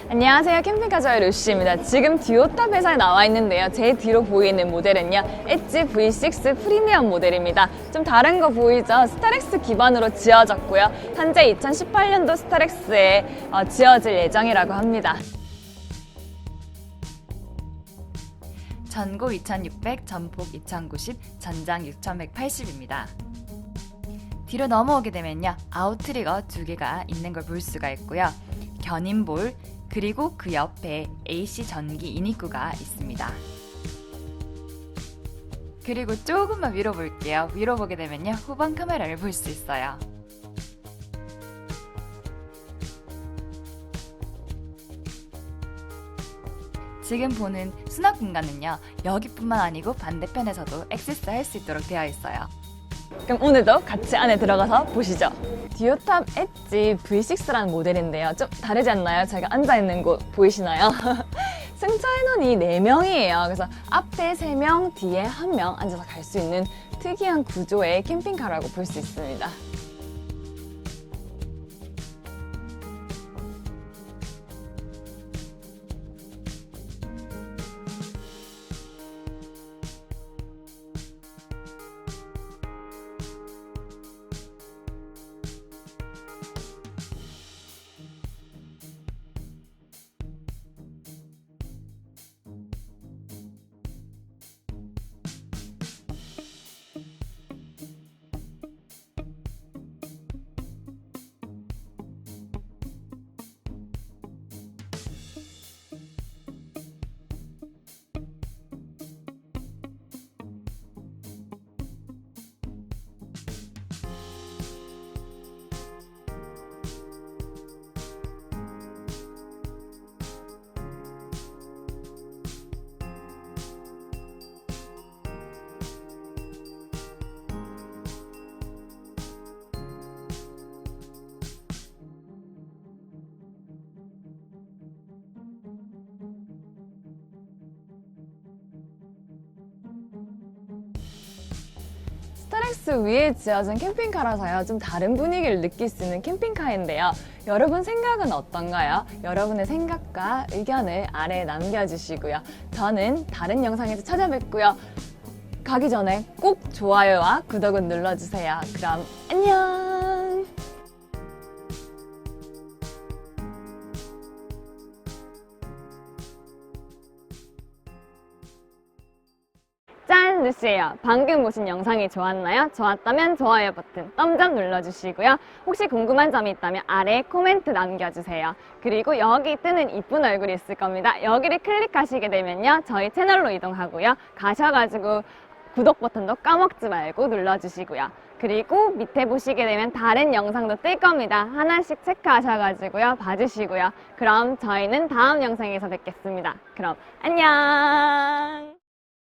안녕하세요. 캠핑카저의 루시입니다. 지금 듀오탑 회사에 나와 있는데요. 제 뒤로 보이는 모델은요, 엣지 V6 프리미엄 모델입니다. 좀 다른 거 보이죠? 스타렉스 기반으로 지어졌고요. 현재 2018년도 스타렉스에 지어질 예정이라고 합니다. 전고 2600, 전폭 2090, 전장 6180입니다. 뒤로 넘어오게 되면요, 아웃트리거 2개가 있는 걸 볼 수가 있고요. 견인볼, 그리고 그 옆에 AC 전기 인입구가 있습니다. 그리고 조금만 위로 볼게요. 위로 보게 되면요, 후방 카메라를 볼 수 있어요. 지금 보는 수납 공간은요, 여기뿐만 아니고 반대편에서도 액세스할 수 있도록 되어 있어요. 그럼 오늘도 같이 안에 들어가서 보시죠. 듀오탑 엣지 V6라는 모델인데요. 좀 다르지 않나요? 제가 앉아있는 곳 보이시나요? 승차 인원이 4명이에요. 그래서 앞에 3명, 뒤에 1명 앉아서 갈 수 있는 특이한 구조의 캠핑카라고 볼 수 있습니다. 스타렉스 위에 지어진 캠핑카라서요, 좀 다른 분위기를 느낄 수 있는 캠핑카인데요. 여러분 생각은 어떤가요? 여러분의 생각과 의견을 아래에 남겨주시고요. 저는 다른 영상에서 찾아뵙고요. 가기 전에 꼭 좋아요와 구독은 눌러주세요. 그럼 안녕! 짠! 루시예요. 방금 보신 영상이 좋았나요? 좋았다면 좋아요 버튼, 덤잡 눌러주시고요. 혹시 궁금한 점이 있다면 아래에 코멘트 남겨주세요. 그리고 여기 뜨는 이쁜 얼굴이 있을 겁니다. 여기를 클릭하시게 되면요, 저희 채널로 이동하고요. 가셔가지고 구독 버튼도 까먹지 말고 눌러주시고요. 그리고 밑에 보시게 되면 다른 영상도 뜰 겁니다. 하나씩 체크하셔가지고요, 봐주시고요. 그럼 저희는 다음 영상에서 뵙겠습니다. 그럼 안녕!